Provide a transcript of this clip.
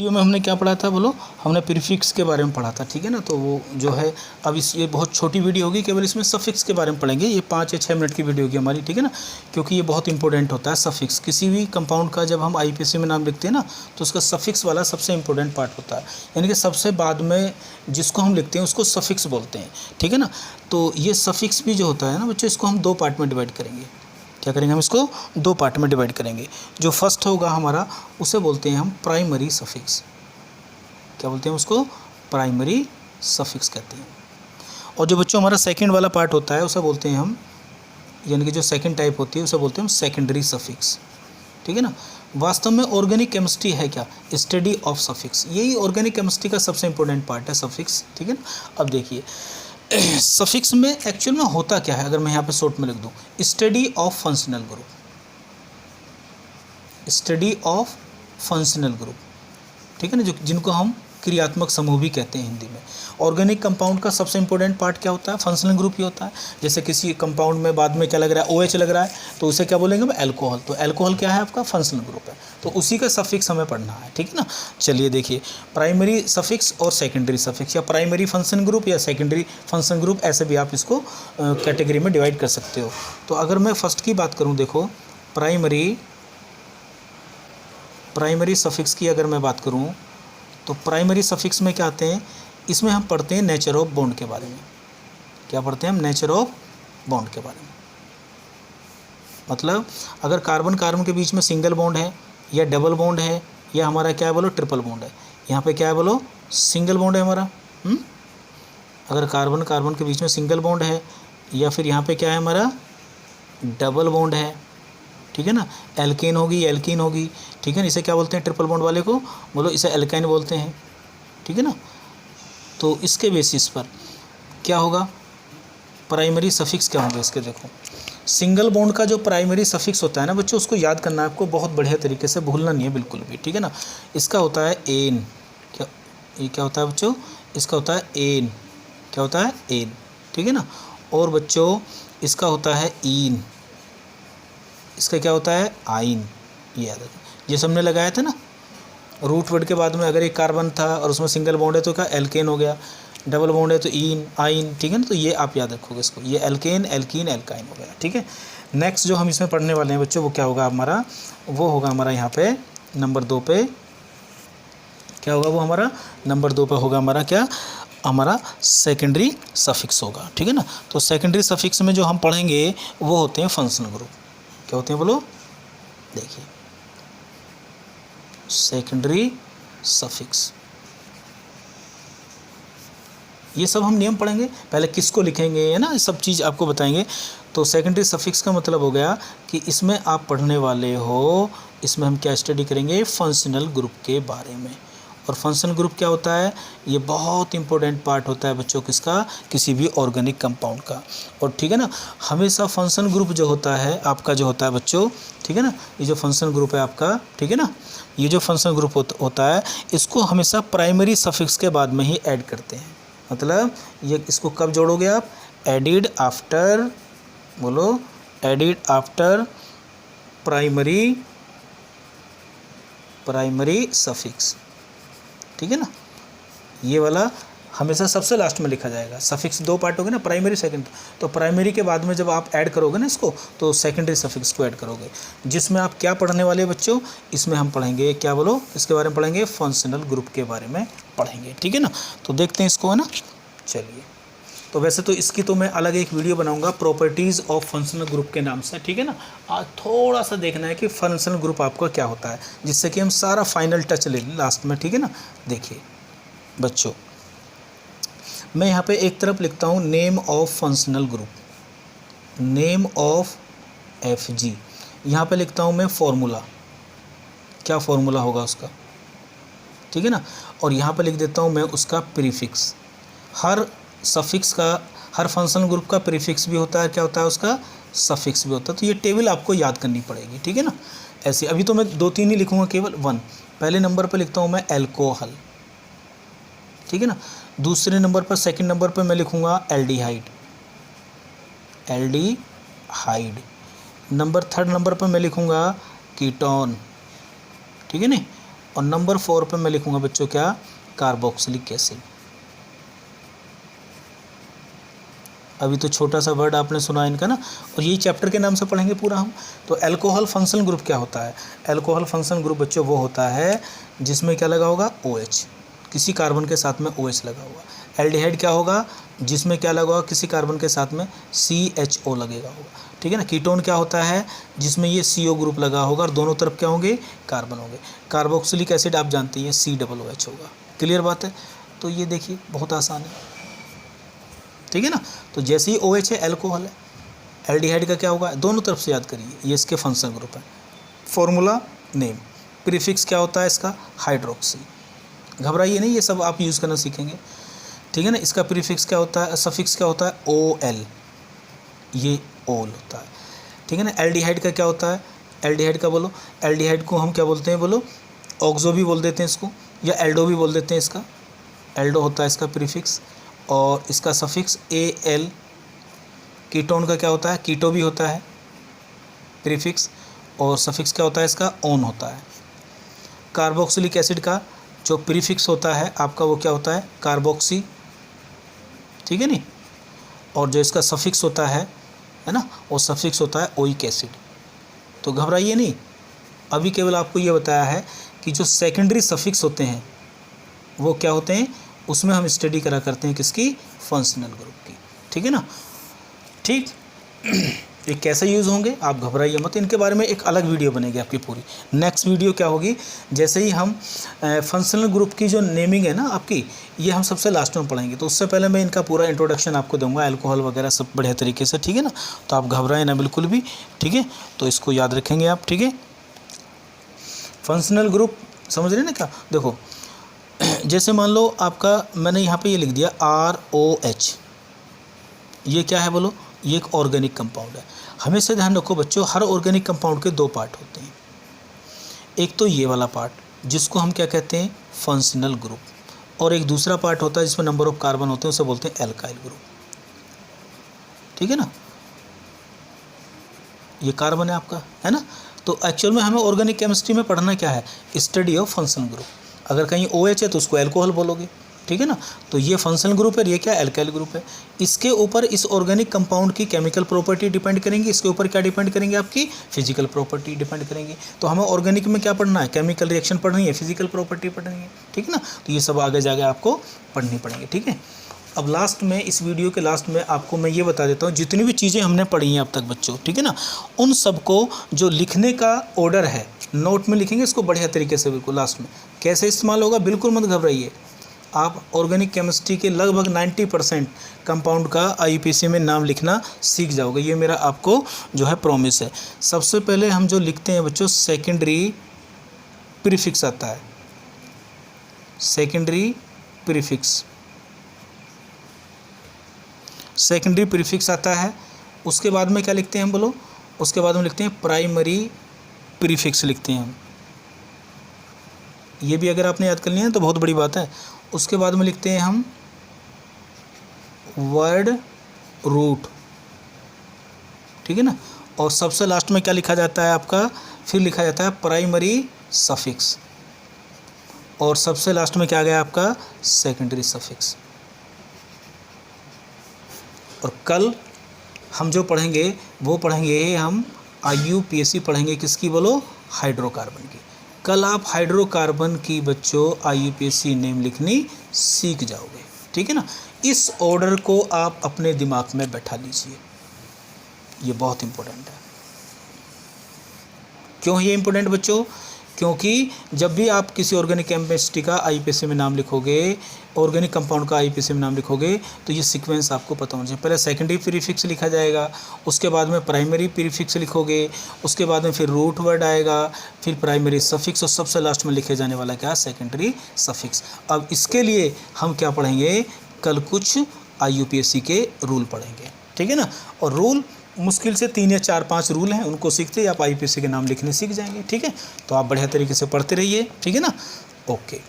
Video में हमने क्या पढ़ा था बोलो, हमने प्रीफिक्स के बारे में पढ़ा था, ठीक है ना। तो वो जो है अब ये बहुत छोटी वीडियो होगी, केवल इसमें सफिक्स के बारे में पढ़ेंगे। ये 5 या 6 मिनट की वीडियो होगी हमारी, ठीक है ना, क्योंकि ये बहुत इंपॉर्टेंट होता है सफिक्स। किसी भी कंपाउंड का जब हम आईपीसी में नाम लिखते हैं ना, तो उसका सफिक्स वाला सबसे इंपॉर्टेंट पार्ट होता है, यानी कि सबसे बाद में जिसको हम लिखते हैं उसको सफिक्स बोलते हैं, ठीक है ना। तो ये सफिक्स भी जो होता है ना बच्चों, इसको हम 2 पार्ट में डिवाइड करेंगे। क्या करेंगे, हम इसको 2 पार्ट में डिवाइड करेंगे। जो फर्स्ट होगा हमारा, उसे बोलते हैं हम प्राइमरी सफिक्स। क्या बोलते हैं उसको, प्राइमरी सफिक्स कहते हैं। और जो बच्चों हमारा सेकंड वाला पार्ट होता है उसे बोलते हैं हम, यानी कि जो सेकंड टाइप होती है उसे बोलते हैं हम सेकेंडरी सफिक्स, ठीक है ना। वास्तव में ऑर्गेनिक केमिस्ट्री है क्या, स्टडी ऑफ सफिक्स, यही ऑर्गेनिक केमिस्ट्री का सबसे इंपॉर्टेंट पार्ट है सफिक्स, ठीक है ना। अब देखिए सफिक्स में एक्चुअल में होता क्या है, अगर मैं यहाँ पे शॉर्ट में लिख दूँ, study of functional group, study of functional group, ठीक है ना, जो जिनको हम क्रियात्मक समूह भी कहते हैं हिंदी में। ऑर्गेनिक कंपाउंड का सबसे इंपॉर्टेंट पार्ट क्या होता है, फंक्शनल ग्रुप ही होता है। जैसे किसी कंपाउंड में बाद में क्या लग रहा है, OH लग रहा है, तो उसे क्या बोलेंगे हम, अल्कोहल। तो अल्कोहल क्या है आपका, फंक्शनल ग्रुप है, तो उसी का सफिक्स हमें पढ़ना है, ठीक है ना। चलिए देखिए, प्राइमरी सफिक्स और सेकेंडरी सफिक्स, या प्राइमरी फंक्शन ग्रुप या सेकेंडरी फंक्शन ग्रुप, ऐसे भी आप इसको कैटेगरी में डिवाइड कर सकते हो। तो अगर मैं फर्स्ट की बात करूँ, देखो प्राइमरी सफिक्स की अगर मैं बात करूँ, तो प्राइमरी सफिक्स में क्या आते हैं, इसमें हम पढ़ते हैं नेचर ऑफ बॉन्ड के बारे में। क्या पढ़ते हैं हम, नेचर ऑफ बॉन्ड के बारे में। मतलब अगर कार्बन कार्बन के बीच में सिंगल बॉन्ड है या डबल बॉन्ड है या हमारा क्या है बोलो, ट्रिपल बॉन्ड है। यहाँ पे क्या है बोलो, सिंगल बॉन्ड है हमारा। अगर कार्बन कार्बन के बीच में सिंगल बॉन्ड है, या फिर यहाँ पे क्या है हमारा, डबल बॉन्ड है, ठीक है ना, एल्केन होगी, एल्कीन होगी, ठीक है ना। इसे क्या बोलते हैं, ट्रिपल बॉन्ड वाले को बोलो इसे एल्काइन बोलते हैं, ठीक है ना। तो इसके बेसिस पर क्या होगा, प्राइमरी सफिक्स क्या होंगे इसके, देखो सिंगल बॉन्ड का जो प्राइमरी सफिक्स होता है ना बच्चों, उसको याद करना है आपको बहुत बढ़िया तरीके से, भूलना नहीं है बिल्कुल भी, ठीक है ना। इसका होता है एन, क्या ये क्या होता है बच्चों, इसका होता है एन, क्या होता है एन, ठीक है ना। और बच्चों इसका होता है ईन, इसका क्या होता है आइन, ये याद रखना। जैसे हमने लगाया था ना रूट वर्ड के बाद में, अगर एक कार्बन था और उसमें सिंगल बॉन्ड है तो क्या एल्केन हो गया, डबल बॉन्ड है तो ईन आइन, ठीक है ना। तो ये आप याद रखोगे इसको, ये एल्केन एल्कीन एल्काइन हो गया, ठीक है। नेक्स्ट जो हम इसमें पढ़ने वाले हैं बच्चों, वो क्या होगा हमारा, वो होगा हमारा यहाँ पे नंबर 2 पे, क्या होगा वो हमारा नंबर 2 पे होगा हमारा क्या, हमारा सेकेंडरी सफिक्स होगा, ठीक है ना। तो सेकेंडरी सफिक्स में जो हम पढ़ेंगे वो होते हैं फंक्शनल ग्रुप। क्या होते हैं बोलो, देखिए सेकेंडरी सफिक्स, ये सब हम नियम पढ़ेंगे, पहले किसको लिखेंगे है ना, ये सब चीज़ आपको बताएंगे। तो सेकेंडरी सफिक्स का मतलब हो गया कि इसमें आप पढ़ने वाले हो, इसमें हम क्या स्टडी करेंगे, फंक्शनल ग्रुप के बारे में। और फंक्शनल ग्रुप क्या होता है, ये बहुत इंपॉर्टेंट पार्ट होता है बच्चों किसका, किसी भी ऑर्गेनिक कंपाउंड का। और ठीक है ना, हमेशा फंक्शनल ग्रुप जो होता है आपका, जो होता है बच्चों, ठीक है ना, ये जो फंक्शनल ग्रुप है आपका, ठीक है ना, ये जो फंक्शनल ग्रुप होता है, इसको हमेशा प्राइमरी सफिक्स के बाद में ही ऐड करते हैं। मतलब ये इसको कब जोड़ोगे आप, एडिड आफ्टर, बोलो एडिड आफ्टर प्राइमरी सफिक्स, ठीक है ना। ये वाला हमेशा सबसे लास्ट में लिखा जाएगा। सफिक्स 2 पार्ट हो गए ना, प्राइमरी सेकंड, तो प्राइमरी के बाद में जब आप ऐड करोगे ना इसको, तो सेकेंडरी सफिक्स को ऐड करोगे, जिसमें आप क्या पढ़ने वाले बच्चों, इसमें हम पढ़ेंगे क्या बोलो, इसके बारे में पढ़ेंगे, फंक्शनल ग्रुप के बारे में पढ़ेंगे, ठीक है ना। तो देखते हैं इसको, है ना। चलिए, तो वैसे तो इसकी तो मैं अलग एक वीडियो बनाऊंगा, प्रॉपर्टीज़ ऑफ फंक्शनल ग्रुप के नाम से, ठीक है ना। आज थोड़ा सा देखना है कि फंक्शनल ग्रुप आपका क्या होता है, जिससे कि हम सारा फाइनल टच ले लें लास्ट में, ठीक है ना। देखिए बच्चों, मैं यहाँ पे एक तरफ लिखता हूँ name of functional group, name of FG, यहाँ पे लिखता हूँ मैं फॉर्मूला, क्या फॉर्मूला होगा उसका, ठीक है ना। और यहाँ पे लिख देता हूँ मैं उसका प्रीफिक्स। हर सफिक्स का, हर फंक्शनल ग्रुप का प्रीफिक्स भी होता है, क्या होता है उसका, सफिक्स भी होता है। तो ये टेबल आपको याद करनी पड़ेगी, ठीक है ना। ऐसे अभी तो मैं 2-3 ही लिखूँगा, केवल 1। पहले नंबर पर लिखता हूँ मैं एल्कोहल, ठीक है ना। दूसरे नंबर पर, सेकंड नंबर पर मैं लिखूँगा एल्डिहाइड, नंबर 3rd नंबर पर मैं लिखूँगा कीटोन, ठीक है ना। और नंबर 4 पे मैं लिखूंगा बच्चों क्या, कार्बोक्सिलिक एसिड। अभी तो छोटा सा वर्ड आपने सुना इनका ना, और यही चैप्टर के नाम से पढ़ेंगे पूरा हम। तो अल्कोहल फंक्शनल ग्रुप क्या होता है? अल्कोहल फंक्शनल ग्रुप बच्चों वो होता है जिसमें क्या लगा होगा, OH, किसी कार्बन के साथ में OH लगा हुआ। एल्डिहाइड क्या होगा, जिसमें क्या लगा होगा, किसी कार्बन के साथ में CHO लगेगा होगा, ठीक है ना। कीटोन क्या होता है, जिसमें ये CO ग्रुप लगा होगा और दोनों तरफ क्या होंगे, कार्बन होंगे। कार्बोक्सिलिक एसिड आप जानते हैं COOH होगा। क्लियर बात है? तो ये देखिए बहुत आसान है, ठीक है ना। तो जैसे ही OH है अल्कोहल है, एल्डिहाइड का क्या होगा, दोनों तरफ से याद करिए, ये इसके फंक्शनल ग्रुप है। फॉर्मूला नेम, प्रीफिक्स क्या होता है इसका, हाइड्रोक्सी। घबराइए नहीं, ये सब आप यूज़ करना सीखेंगे, ठीक है ना। इसका प्रीफिक्स क्या होता है, सफिक्स क्या होता है, OL, ये ओल होता है, ठीक है ना। एल्डिहाइड का क्या होता है, एल्डिहाइड का बोलो, एल्डिहाइड को हम क्या बोलते हैं, बोलो ऑक्सो भी बोल देते हैं इसको, या एल्डो भी बोल देते हैं इसका। एल्डो होता है इसका प्रीफिक्स, और इसका सफिक्स AL। कीटोन का क्या होता है, कीटो भी होता है प्रीफिक्स, और सफिक्स क्या होता है इसका, ओन होता है। कार्बोक्सिलिक एसिड का जो प्रीफिक्स होता है आपका वो क्या होता है, कार्बोक्सी, ठीक है नी, और जो इसका सफिक्स होता है ना, वो सफिक्स होता है ओइक एसिड। तो घबराइए नहीं, अभी केवल आपको ये बताया है कि जो सेकेंडरी सफिक्स होते हैं वो क्या होते हैं, उसमें हम स्टडी करा करते हैं किसकी, फंक्शनल ग्रुप की, ठीक है ना। ठीक, ये कैसे यूज़ होंगे आप घबराइए मत, इनके बारे में एक अलग वीडियो बनेगी आपकी पूरी। नेक्स्ट वीडियो क्या होगी, जैसे ही हम फंक्शनल ग्रुप की जो नेमिंग है ना आपकी, ये हम सबसे लास्ट में पढ़ेंगे। तो उससे पहले मैं इनका पूरा इंट्रोडक्शन आपको दूंगा, अल्कोहल वगैरह सब बढ़िया तरीके से, ठीक है ना। तो आप घबराएं ना बिल्कुल भी, ठीक है। तो इसको याद रखेंगे आप, ठीक है। फंक्शनल ग्रुप समझ रहे ना क्या, देखो जैसे मान लो आपका, मैंने यहाँ पे ये लिख दिया ROH, ये क्या है बोलो, ये एक ऑर्गेनिक कंपाउंड है। हमेशा ध्यान रखो बच्चों, हर ऑर्गेनिक कंपाउंड के दो पार्ट होते हैं। एक तो ये वाला पार्ट जिसको हम क्या कहते हैं, फंक्शनल ग्रुप, और एक दूसरा पार्ट होता है जिसमें नंबर ऑफ कार्बन होते हैं, उसे बोलते हैं एल्काइल ग्रुप, ठीक है ना। ये कार्बन है आपका, है ना। तो एक्चुअल में हमें ऑर्गेनिक केमिस्ट्री में पढ़ना क्या है, स्टडी ऑफ फंक्शनल ग्रुप। अगर कहीं OH है तो उसको अल्कोहल बोलोगे, ठीक है ना। तो ये फंक्शनल ग्रुप है, ये क्या एल्काइल ग्रुप है। इसके ऊपर इस ऑर्गेनिक कंपाउंड की केमिकल प्रॉपर्टी डिपेंड करेंगी, इसके ऊपर क्या डिपेंड करेंगे, आपकी फिजिकल प्रॉपर्टी डिपेंड करेंगी। तो हमें ऑर्गेनिक में क्या पढ़ना है, केमिकल रिएक्शन पढ़नी है, फिजिकल प्रॉपर्टी पढ़नी है, ठीक है ना। तो ये सब आगे जाके आपको पढ़नी पड़ेंगे, ठीक है। अब लास्ट में, इस वीडियो के लास्ट में आपको मैं ये बता देता हूँ, जितनी भी चीज़ें हमने पढ़ी हैं अब तक बच्चों, ठीक है ना, उन सबको जो लिखने का ऑर्डर है नोट में लिखेंगे इसको बढ़िया तरीके से, बिल्कुल लास्ट में कैसे इस्तेमाल होगा, बिल्कुल मत घबराइए। आप ऑर्गेनिक केमिस्ट्री के लगभग 90% कंपाउंड का IUPAC में नाम लिखना सीख जाओगे, ये मेरा आपको जो है प्रॉमिस है। सबसे पहले हम जो लिखते हैं बच्चों, सेकेंडरी प्रीफिक्स आता है, सेकेंडरी प्रीफिक्स, सेकेंडरी प्रीफिक्स आता है। उसके बाद में क्या लिखते हैं हम बोलो, उसके बाद में लिखते हैं प्राइमरी प्रीफिक्स लिखते हैं हम। ये भी अगर आपने याद कर लिया है तो बहुत बड़ी बात है। उसके बाद में लिखते हैं हम वर्ड रूट, ठीक है ना। और सबसे लास्ट में क्या लिखा जाता है आपका, फिर लिखा जाता है प्राइमरी सफिक्स, और सबसे लास्ट में क्या गया आपका, सेकेंडरी सफिक्स। और कल हम जो पढ़ेंगे वो पढ़ेंगे हम IUPAC पढ़ेंगे, किसकी बोलो, हाइड्रोकार्बन की। कल आप हाइड्रोकार्बन की बच्चों IUPAC नेम लिखनी सीख जाओगे, ठीक है ना। इस ऑर्डर को आप अपने दिमाग में बैठा लीजिए, ये बहुत इम्पोर्टेंट है। क्यों ये इम्पोर्टेंट बच्चों, क्योंकि जब भी आप किसी ऑर्गेनिक केमिस्ट्री का IUPAC में नाम लिखोगे, ऑर्गेनिक कंपाउंड का IUPAC में नाम लिखोगे, तो ये सीक्वेंस आपको पता होना चाहिए। पहले सेकेंडरी प्रीफिक्स लिखा जाएगा, उसके बाद में प्राइमरी प्रीफिक्स लिखोगे, उसके बाद में फिर रूट वर्ड आएगा, फिर प्राइमरी सफिक्स, और सबसे लास्ट में लिखे जाने वाला क्या, सेकेंडरी सफिक्स। अब इसके लिए हम क्या पढ़ेंगे, कल कुछ IUPAC के रूल पढ़ेंगे, ठीक है ना। और रूल मुश्किल से 3 या 4-5 रूल हैं, उनको सीखते ही आप IUPAC के नाम लिखने सीख जाएंगे, ठीक है। तो आप बढ़िया तरीके से पढ़ते रहिए, ठीक है ना। ओके।